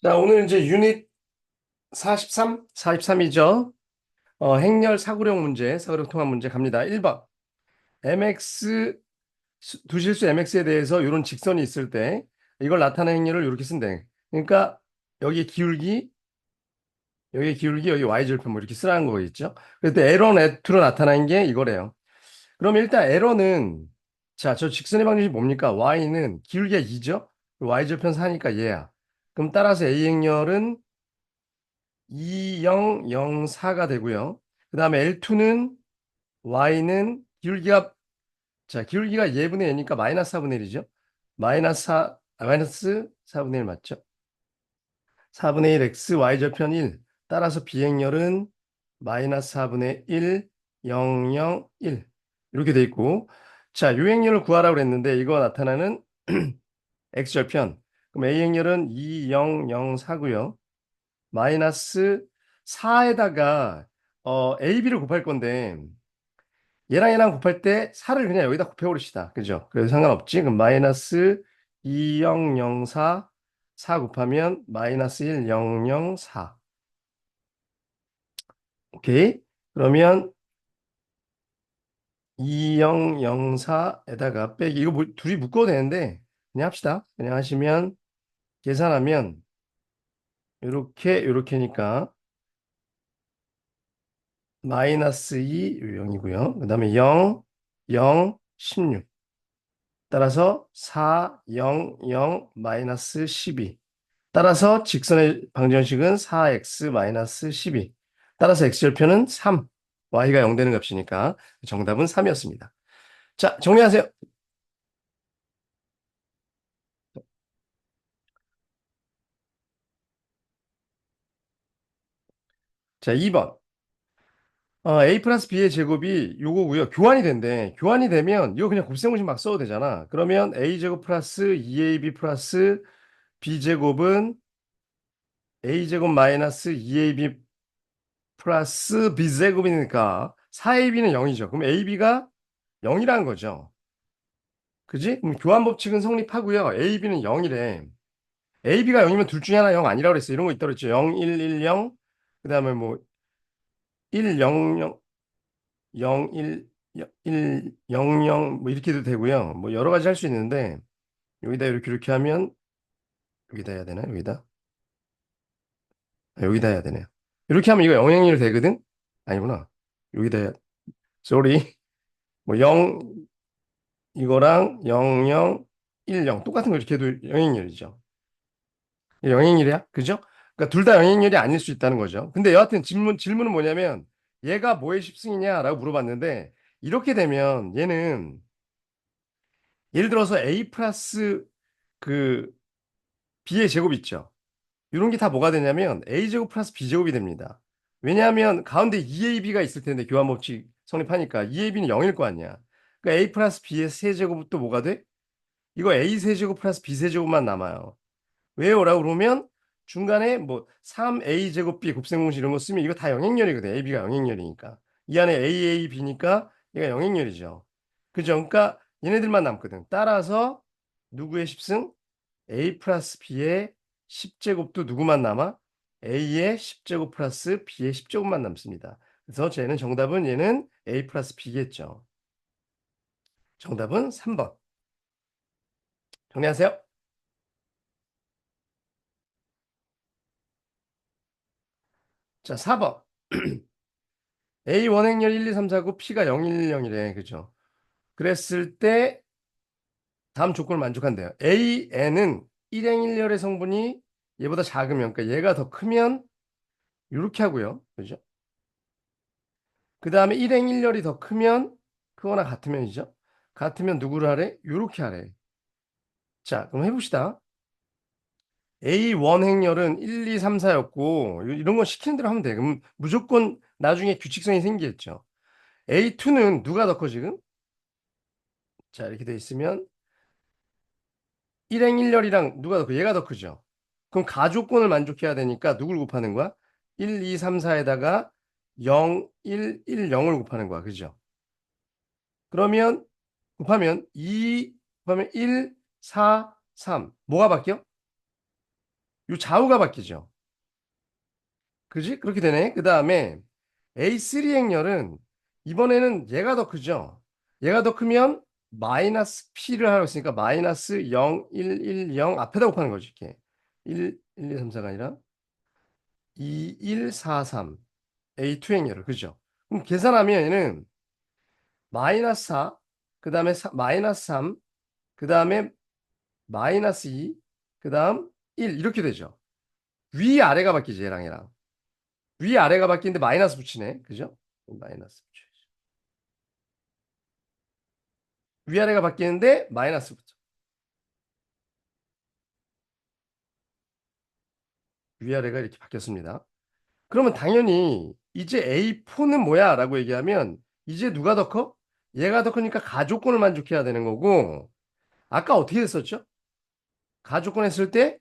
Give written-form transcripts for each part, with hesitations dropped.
자, 오늘 이제 유닛 43? 43이죠. 행렬 사고력 문제, 사고력 통합 문제 갑니다. 1번. mx, 두실수 mx에 대해서 이런 직선이 있을 때 이걸 나타내는 행렬을 이렇게 쓴대. 그러니까 여기 기울기, 여기 y절편 뭐 이렇게 쓰라는 거겠죠. 그때 에러 네트로 나타난 게 이거래요. 그럼 일단 에러는 자, 저 직선의 방정식이 뭡니까? y는 기울기가 2죠. y절편 4니까 얘야. 그럼 따라서 a 행렬은 2004가 되고요. 그 다음에 L2는 Y는 기울기가 예분의 N이니까 마이너스 4분의 1이죠. 마이너스 4분의 1 맞죠? 4분의 1 X, Y 절편 1. 따라서 비행렬은 마이너스 4분의 1, 0, 0, 1. 이렇게 돼 있고. 자, 유행렬을 구하라고 그랬는데 이거 나타나는 X 절편. 그럼 A 행렬은 2, 0, 0, 4고요. 마이너스 4에다가 AB를 곱할 건데 얘랑 곱할 때 4를 그냥 여기다 곱해버립시다. 그죠? 그래서 상관없지. 그럼 마이너스 2004 4 곱하면 마이너스 1004. 오케이. 그러면 2004에다가 빼기 이거 둘이 묶어도 되는데 그냥 합시다. 그냥 하시면 계산하면 요렇게니까 마이너스 2 0이고요. 그 다음에 0, 0, 16. 따라서 4, 0, 0, 마이너스 12. 따라서 직선의 방정식은 4x 마이너스 12. 따라서 x절편은 3. y가 0 되는 값이니까 정답은 3이었습니다. 자, 정리하세요. 자, 2번. a 플러스 b의 제곱이 요거고요. 교환이 된대. 교환이 되면 이거 그냥 곱셈공식 막 써도 되잖아. 그러면 a제곱 플러스 2ab 플러스 b제곱은 a제곱 마이너스 2ab 플러스 b제곱이니까 4ab는 0이죠. 그럼 ab가 0이라는 거죠. 그지? 그럼 교환 법칙은 성립하고요. ab는 0이래. ab가 0이면 둘 중에 하나 0 아니라고 그랬어. 이런 거 있다 그랬죠. 0, 1, 1, 0. 그다음에 뭐 1, 0, 0, 0, 1, 1, 0, 0, 뭐 이렇게도 되고요. 뭐 여러 가지 할 수 있는데 여기다 이렇게 하면 여기다 해야 되나? 여기다. 여기다 해야 되네요. 이렇게 하면 이거 0, 0, 1 되거든? 아니구나. 여기다 해야. 쏘리. 뭐 0, 이거랑 0, 0, 1, 0 똑같은 거 이렇게 해도 영행렬이죠. 영행렬이야? 그죠? 그러니까 둘 다 영행렬이 아닐 수 있다는 거죠. 근데 여하튼 질문은 뭐냐면 얘가 뭐의 십승이냐라고 물어봤는데 이렇게 되면 얘는 예를 들어서 A 플러스 그 B의 제곱 있죠. 이런 게 다 뭐가 되냐면 A제곱 플러스 B제곱이 됩니다. 왜냐하면 가운데 2AB가 있을 텐데 교환법칙 성립하니까 2AB는 0일 거 아니야. 그러니까 A 플러스 B의 세제곱은 또 뭐가 돼? 이거 A 세제곱 플러스 B 세제곱만 남아요. 왜요라고 그러면 중간에 뭐 3A 제곱 B 곱셈공식 이런 거 쓰면 이거 다 영행렬이거든. AB가 영행렬이니까. 이 안에 AAB니까 얘가 영행렬이죠. 그죠? 그러니까 얘네들만 남거든. 따라서 누구의 10승? A 플러스 B의 10제곱도 누구만 남아? A의 10제곱 플러스 B의 10제곱만 남습니다. 그래서 정답은 얘는 A 플러스 B겠죠. 정답은 3번. 정리하세요. 자, 4번. A 원행렬 1, 2, 3, 4, 9, P가 0, 1, 0이래. 그죠? 그랬을 때 다음 조건을 만족한대요. AN은 1행일열의 성분이 얘보다 작으면, 그러니까 얘가 더 크면 이렇게 하고요. 그죠? 그 다음에 1행일열이 더 크면 크거나 같으면이죠. 같으면 누구를 하래? 이렇게 하래. 자, 그럼 해봅시다. A1 행렬은 1, 2, 3, 4였고 이런 거 시키는 대로 하면 돼. 그럼 무조건 나중에 규칙성이 생기겠죠. A2는 누가 더 커 지금? 자, 이렇게 돼 있으면 1행일열이랑 누가 더 커? 얘가 더 크죠. 그럼 가조건을 만족해야 되니까 누굴 곱하는 거야? 1, 2, 3, 4에다가 0, 1, 1, 0을 곱하는 거야. 그죠? 그러면 곱하면 2 곱하면 1, 4, 3. 뭐가 바뀌어? 요 좌우가 바뀌죠. 그지? 그렇게 되네. 그 다음에 A3 행렬은 이번에는 얘가 더 크죠. 얘가 더 크면 마이너스 P를 하고 있으니까 마이너스 0, 1, 1, 0 앞에다 곱하는 거지. 이렇게. 1, 1, 2, 3, 4가 아니라 2, 1, 4, 3. A2 행렬을. 그죠? 그럼 계산하면 얘는 마이너스 4, 그 다음에 마이너스 3, 그 다음에 마이너스 2, 그 다음 1 이렇게 되죠. 위 아래가 바뀌지 얘랑 얘랑. 위 아래가 바뀌는데 마이너스 붙이네. 그죠? 마이너스 붙여야죠. 위 아래가 바뀌는데 마이너스 붙여. 위 아래가 이렇게 바뀌었습니다. 그러면 당연히 이제 A4는 뭐야? 라고 얘기하면 이제 누가 더 커? 얘가 더 크니까 가조건을 만족해야 되는 거고 아까 어떻게 됐었죠? 가조건 했을 때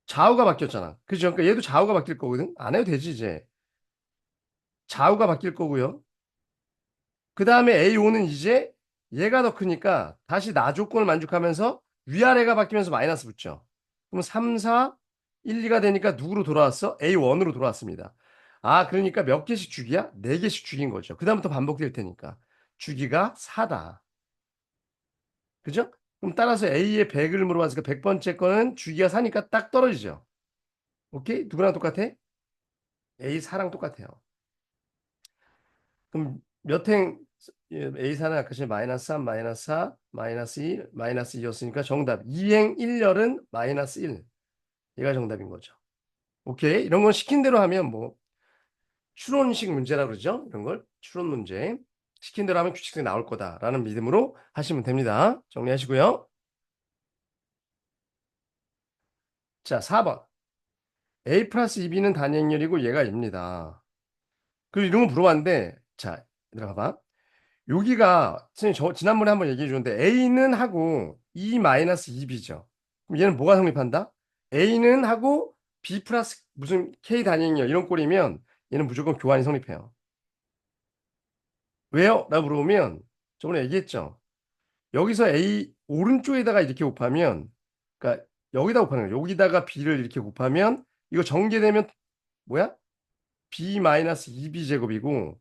좌우가 바뀌었잖아. 그죠? 그러니까 얘도 좌우가 바뀔 거거든. 안 해도 되지 이제. 좌우가 바뀔 거고요. 그 다음에 A5는 이제 얘가 더 크니까 다시 나 조건을 만족하면서 위아래가 바뀌면서 마이너스 붙죠. 그럼 3, 4, 1, 2가 되니까 누구로 돌아왔어? A1으로 돌아왔습니다. 아, 그러니까 몇 개씩 주기야? 4개씩 주기인 거죠. 그 다음부터 반복될 테니까. 주기가 4다. 그죠? 그럼 따라서 A의 100을 물어봤으니까 100번째 거는 주기가 4니까 딱 떨어지죠. 오케이? 누구랑 똑같아? A4랑 똑같아요. 그럼 몇 행 A4는 아까 전에 마이너스 3, 마이너스 4, 마이너스 1, 마이너스 2였으니까 정답 2행 1열은 마이너스 1. 얘가 정답인 거죠. 오케이. 이런 건 시킨 대로 하면 뭐 추론식 문제라 그러죠. 이런 걸 추론 문제. 시킨 대로 하면 규칙성이 나올 거다라는 믿음으로 하시면 됩니다. 정리하시고요. 자, 4번. A 플러스 2B는 단행열이고 얘가 입니다. 그리고 이런 거 물어봤는데 자, 얘들아 봐봐. 여기가 선생님 저 지난번에 한번 얘기해 줬는데 A는 하고 E 마이너스 2B죠. 그럼 얘는 뭐가 성립한다? A는 하고 B 플러스 무슨 K 단위냐 이런 꼴이면 얘는 무조건 교환이 성립해요. 왜요? 라고 물어보면 저번에 얘기했죠. 여기서 A 오른쪽에다가 이렇게 곱하면 그러니까 여기다 곱하는 거예요. 여기다가 B를 이렇게 곱하면 이거 전개되면 뭐야? B 마이너스 2B 제곱이고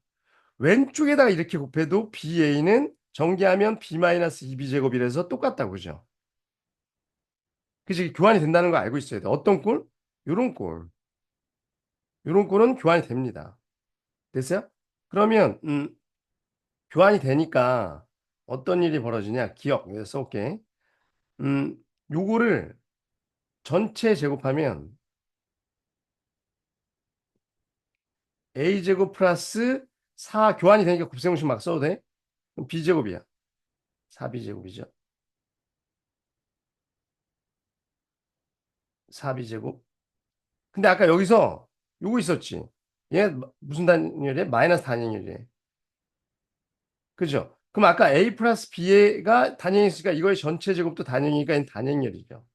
왼쪽에다가 이렇게 곱해도 BA는 전개하면 B-2B 제곱이라서 똑같다고 그죠? 그치? 교환이 된다는 거 알고 있어야 돼. 어떤 꼴? 요런 꼴. 요런 꼴은 교환이 됩니다. 됐어요? 그러면 교환이 되니까 어떤 일이 벌어지냐? 기억. 여기다 써올게. 음, 요거를 전체 제곱하면 A제곱 플러스 4 교환이 되니까 곱셈공식 막 써도 돼? 그럼 B제곱이야. 4B제곱이죠. 4B제곱. 근데 아까 여기서 요거 있었지. 얘 무슨 단위열이야? 마이너스 단위열이래. 그죠? 그럼 아까 A 플러스 B가 단위이 있으니까 이거의 전체 제곱도 단위니까 얘는 단위열이죠.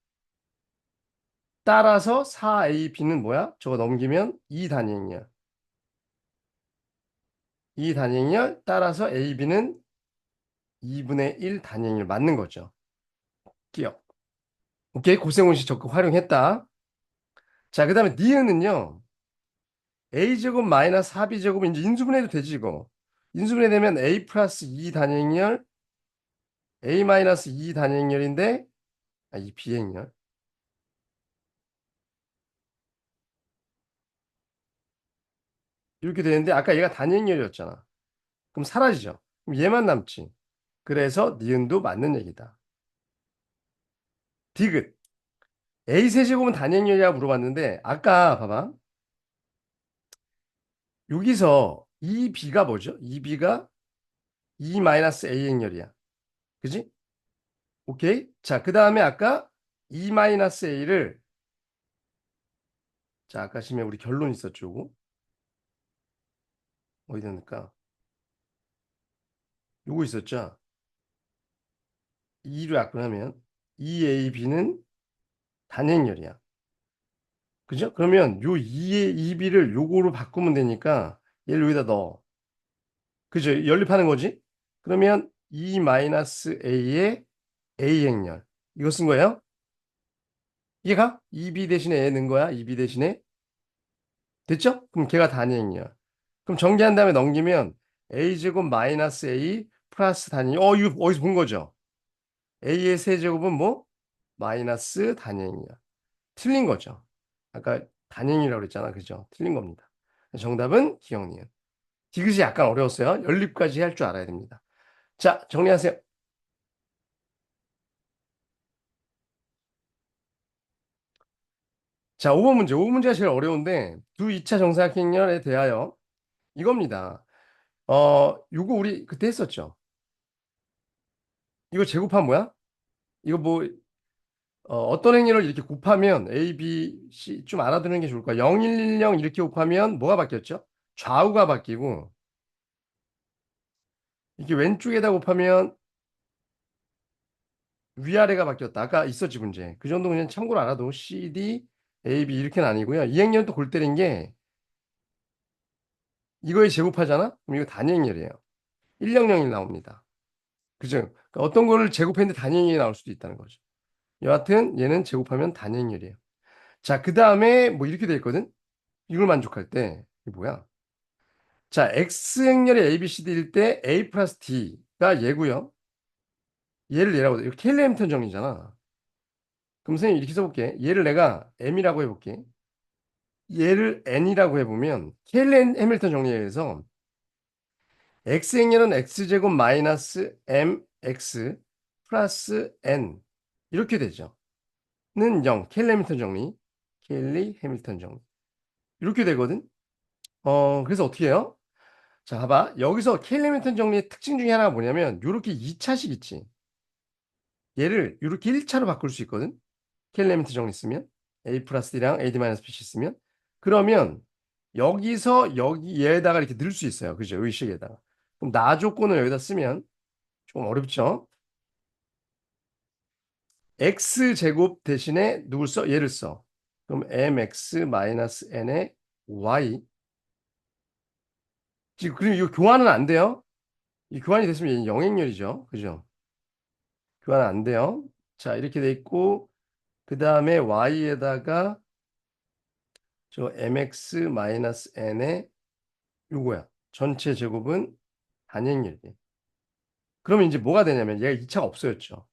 따라서 4AB는 뭐야? 저거 넘기면 2단위열. 2단위열 따라서 AB는 2분의 1 단위열 맞는 거죠. 기억. 오케이. 고생원식 적극 활용했다. 자, 그 다음에 니은은요. A제곱 마이너스 4B제곱은 이제 인수분해도 되지 이거. 인수분해 되면 A 플러스 2 단위열 A-2 단위행렬인데 이 비행렬 이렇게 되는데 아까 얘가 단위행렬이었잖아. 그럼 사라지죠. 그럼 얘만 남지. 그래서 니은도 맞는 얘기다. 디귿. A 세제곱은 단위행렬이라고 물어봤는데 아까 봐봐. 여기서 이 B가 뭐죠? 이 B가 2-A 행렬이야. 그지? 오케이. 자, 그 다음에 아까 2-A를 자, 아까 심에 우리 결론 있었죠. 요거. 어디 놨을까? 요거 있었죠. 2로 약분하면 2AB는 단행열이야. 그죠? 그러면 요 2의 2B를 요거로 바꾸면 되니까 얘를 여기다 넣어. 그죠? 연립하는 거지? 그러면 2-A의 A 행렬. 이거 쓴 거예요? 이해가? 2b 대신에 a 넣은 거야. 2b 대신에. 됐죠? 그럼 걔가 단위행이야. 그럼 전개한 다음에 넘기면 a제곱 마이너스 a 플러스 단위. 이거 어디서 본 거죠? a의 세제곱은 뭐? 마이너스 단위행이야. 틀린 거죠. 아까 단행이라고 그랬잖아. 그죠? 틀린 겁니다. 정답은 기억니은. 디귿이 약간 어려웠어요. 연립까지 할 줄 알아야 됩니다. 자, 정리하세요. 자, 5번 문제. 5번 문제가 제일 어려운데 두 2차 정사각형열에 대하여 이겁니다. 요거 우리 그때 했었죠. 이거 제곱하면 뭐야? 이거 뭐 어떤 행렬을 이렇게 곱하면 A, B, C 좀 알아두는 게 좋을 거야. 0, 1, 1, 0 이렇게 곱하면 뭐가 바뀌었죠? 좌우가 바뀌고 이게 왼쪽에다 곱하면 위아래가 바뀌었다. 아까 있었지 문제. 그 정도 그냥 참고로 알아도 C, D, A, B 이렇게는 아니고요. 이 행렬 또 골 때린 게 이거에 제곱하잖아? 그럼 이거 단위행렬이에요. 100이 나옵니다. 그죠? 그러니까 어떤 거를 제곱했는데 단위행렬이 나올 수도 있다는 거죠. 여하튼 얘는 제곱하면 단위행렬이에요. 자, 그 다음에 뭐 이렇게 돼 있거든? 이걸 만족할 때 이게 뭐야? 자, X행렬이 A, B, C, D일 때 A 플러스 D가 얘고요. 얘를 얘라고 돼. 이거 켈리 해밀턴 정리잖아. 그럼 선생님 이렇게 써볼게. 얘를 내가 M이라고 해볼게. 얘를 n이라고 해보면 켈리 해밀턴 정리에 의해서 x행렬은 x제곱 마이너스 mx 플러스 n 이렇게 되죠. 는 0. 켈리 해밀턴 정리. 켈리 해밀턴 정리. 이렇게 되거든. 그래서 어떻게 해요? 자, 봐봐. 여기서 켈리 해밀턴 정리의 특징 중에 하나가 뭐냐면 이렇게 2차식 있지. 얘를 이렇게 1차로 바꿀 수 있거든. 켈레미트 정리 쓰면 a 플러스 d랑 ad 마이너스 bc 쓰면 그러면 여기서 여기 얘에다가 이렇게 넣을 수 있어요. 그죠? 의식에다가. 그럼 나 조건을 여기다 쓰면 좀 어렵죠? x 제곱 대신에 누굴 써? 얘를 써. 그럼 mx 마이너스 n의 y. 지금 그리고 이거 교환은 안 돼요. 이 교환이 됐으면 얘는 영행렬이죠. 그죠? 교환 안 돼요. 자, 이렇게 돼 있고 그 다음에 y에다가 저 mx 마이너스 n의 요거야. 전체 제곱은 단행렬이야. 그러면 이제 뭐가 되냐면 얘가 2차가 없어졌죠.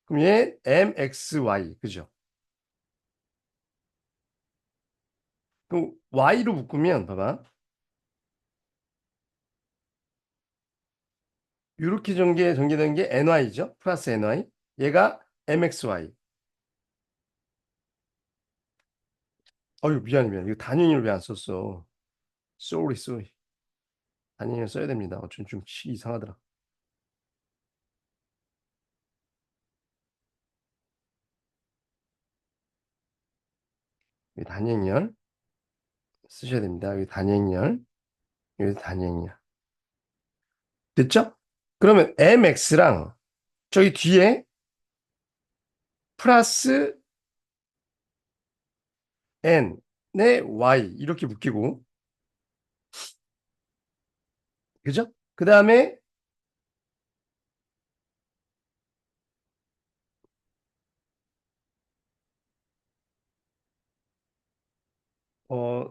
그럼 얘 mxy 그죠? 그럼 y로 묶으면 봐봐. 이렇게 전개된 게 ny죠. 플러스 ny. 얘가 mxy. 어유 미안해 미안. 이거 단위를 왜 안 썼어? sorry. 단위를 써야 됩니다. 좀 이상하더라. 이 단위행렬 쓰셔야 됩니다. 여기 단위행렬. 여기 단위행렬. 됐죠? 그러면 mx랑 저기 뒤에 플러스 n의 y 이렇게 묶이고 그죠? 그 다음에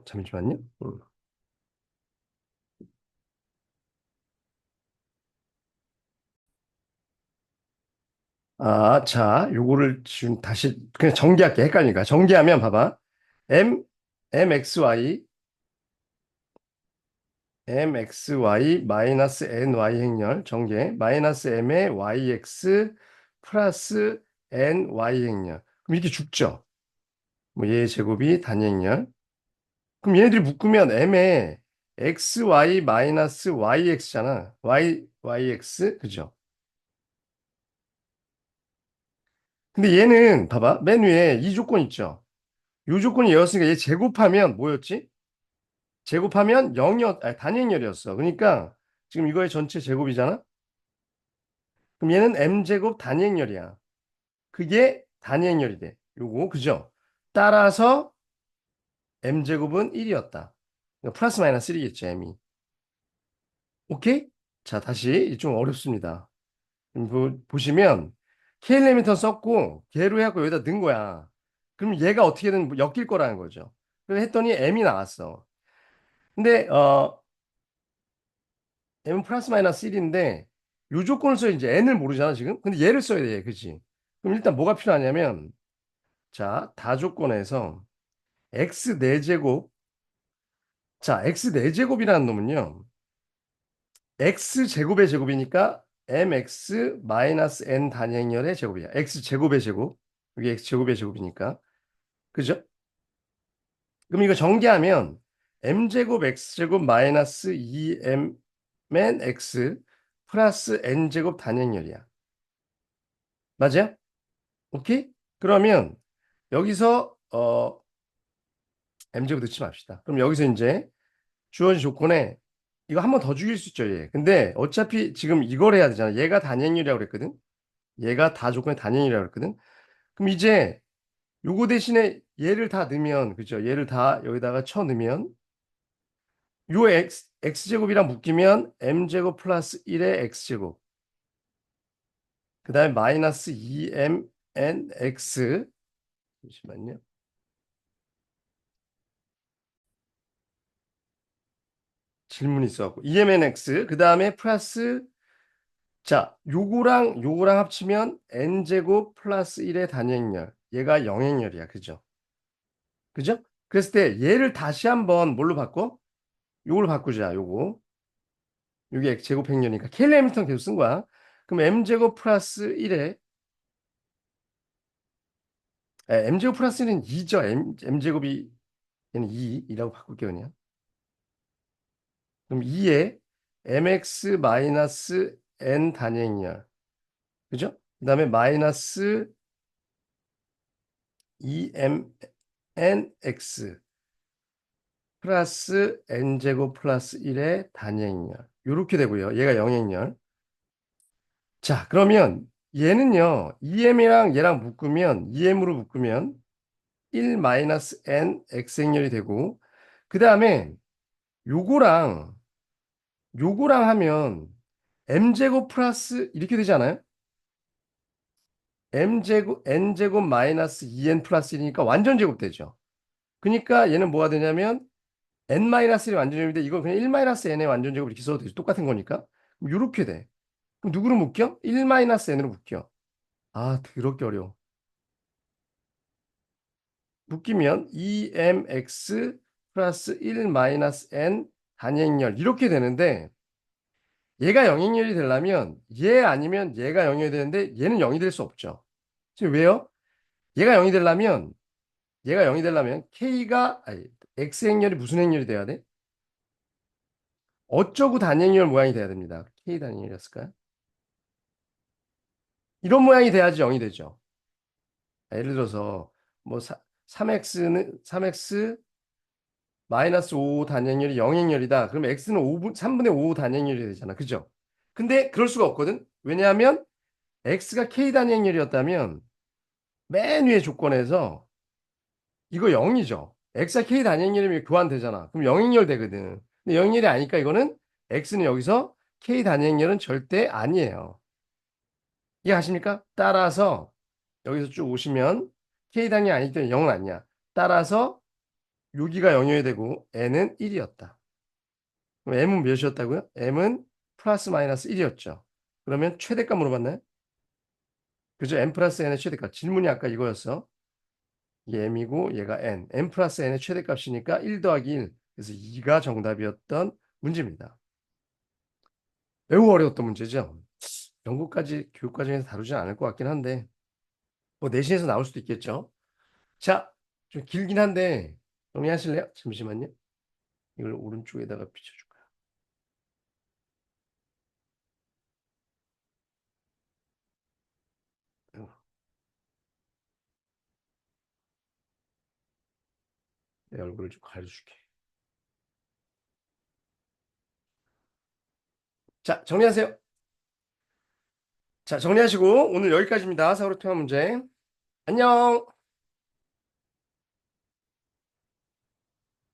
잠시만요. 자, 요거를 지금 다시 그냥 전개할게. 헷갈리니까. 전개하면 봐봐. m mxy mxy 마이너스 ny 행렬 전개 마이너스 m의 yx 플러스 ny 행렬. 그럼 이렇게 죽죠. 뭐 얘 제곱이 단위 행렬. 그럼 얘네들이 묶으면 m의 xy 마이너스 yx잖아. yx 그죠? 근데 얘는 봐봐. 맨 위에 이 조건 있죠. 이 조건이 얘였으니까 얘 제곱하면 뭐였지? 제곱하면 0이었, 아니, 단위행렬이었어. 그러니까 지금 이거의 전체 제곱이잖아? 그럼 얘는 m제곱 단위행렬이야. 그게 단위행렬이 돼. 요거, 그죠? 따라서 m제곱은 1이었다. 플러스 마이너스 1이겠지, m이. 오케이? 자, 다시 좀 어렵습니다. 보시면 K레미터 썼고 걔로 해갖고 여기다 넣은 거야. 그럼 얘가 어떻게든 엮일 거라는 거죠. 그래서 했더니 m이 나왔어. 근데 m은 플러스 마이너스 1인데 요 조건을 써 이제 n을 모르잖아 지금. 근데 얘를 써야 돼. 그렇지? 그럼 일단 뭐가 필요하냐면 자, 다조건에서 x 4제곱 자, x 4제곱이라는 놈은요. x 제곱의 제곱이니까 mx 마이너스 n 단행열의 제곱이야. x 제곱의 제곱. 이게 x 제곱의 제곱이니까. 그죠? 그럼 이거 전개하면 m제곱 x제곱 마이너스 2mn x 플러스 n제곱 단행열이야. 맞아요? 오케이? 그러면 여기서 m제곱 넣지 맙시다. 그럼 여기서 이제 주어진 조건에 이거 한 번 더 죽일 수 있죠, 얘. 근데 어차피 지금 이걸 해야 되잖아. 얘가 단행율이라고 그랬거든. 얘가 다 조건의 단행이라고 그랬거든. 그럼 이제 요거 대신에 얘를 다 넣으면 그죠? 얘를 다 여기다가 쳐 넣으면 요 x제곱이랑 묶이면 m제곱 플러스 1의 x제곱 그 다음에 마이너스 2mnx 잠시만요. 질문이 있어갖고 2mnx 그 다음에 플러스 자 요거랑 합치면 n제곱 플러스 1의 단행열 얘가 영행열이야. 그죠? 그죠? 그랬을 때 얘를 다시 한번 뭘로 바꿔? 요걸 바꾸자. 요게 x제곱 행렬이니까 켈리 해밀턴 계속 쓴 거야. 그럼 m제곱 플러스 1에 m제곱 플러스 1은 2죠. m제곱이 얘는 2라고 바꿀게요 그냥. 그럼 2에 mx 마이너스 n 단행이야. 그죠? 그 다음에 마이너스 2mnx 플러스 n제곱 플러스 1의 단행이야. 요렇게 되고요. 얘가 영행열. 자, 그러면 얘는요. 2m이랑 얘랑 묶으면 2m으로 묶으면 1 마이너스 n x행렬이 되고 그 다음에 요거랑 요거랑 하면 m제곱 플러스 이렇게 되지 않아요? m제곱 n제곱 마이너스 2n 플러스 1이니까 완전 제곱 되죠. 그러니까 얘는 뭐가 되냐면 n 마이너스 1이 완전 제곱인데 이거 그냥 1 마이너스 n의 완전 제곱 이렇게 써도 되죠. 똑같은 거니까. 그럼 요렇게 돼. 그럼 누구로 묶여? 1 마이너스 n으로 묶여. 아, 더럽게 어려워. 묶이면 2mx 플러스 1 마이너스 n 단행열 이렇게 되는데 얘가 영행열이 되려면 얘 아니면 얘가 영행이 되는데 얘는 0이 될 수 없죠. 지금 왜요? 얘가 0이 되려면 얘가 0이 되려면 k가 아니 x 행렬이 무슨 행렬이 돼야 돼? 어쩌고 단행열 모양이 돼야 됩니다. k 단행열이었을까요? 이런 모양이 돼야지 0이 되죠. 예를 들어서 뭐 3x는 3x 마이너스 5 단행열이 0행열이다. 그럼 x는 5분, 3분의 5 단행열이 되잖아. 그죠? 근데 그럴 수가 없거든. 왜냐하면 x가 k 단행열이었다면 맨 위에 조건에서 이거 0이죠. x가 k 단행열이면 교환되잖아. 그럼 0행열 되거든. 근데 0행열이 아니까 이거는 x는 여기서 k 단행열은 절대 아니에요. 이해하십니까? 따라서 여기서 쭉 오시면 k 단위 아니기 때문에 0은 아니야. 따라서 여기가 0이어야 되고 n은 1이었다. 그럼 m은 몇이었다고요? m은 플러스 마이너스 1이었죠. 그러면 최대값 물어봤나요? 그죠? m 플러스 n의 최대값. 질문이 아까 이거였어. 이게 m이고 얘가 n. m 플러스 n의 최대값이니까 1 더하기 1. 그래서 2가 정답이었던 문제입니다. 매우 어려웠던 문제죠. 이런 것까지 교육과정에서 다루진 않을 것 같긴 한데 뭐 내신에서 나올 수도 있겠죠. 자, 좀 길긴 한데 정리하실래요? 잠시만요. 이걸 오른쪽에다가 비춰줄까요? 내 얼굴을 좀 가려줄게. 자, 정리하세요. 자, 정리하시고 오늘 여기까지입니다. 사고로 통합 문제. 안녕.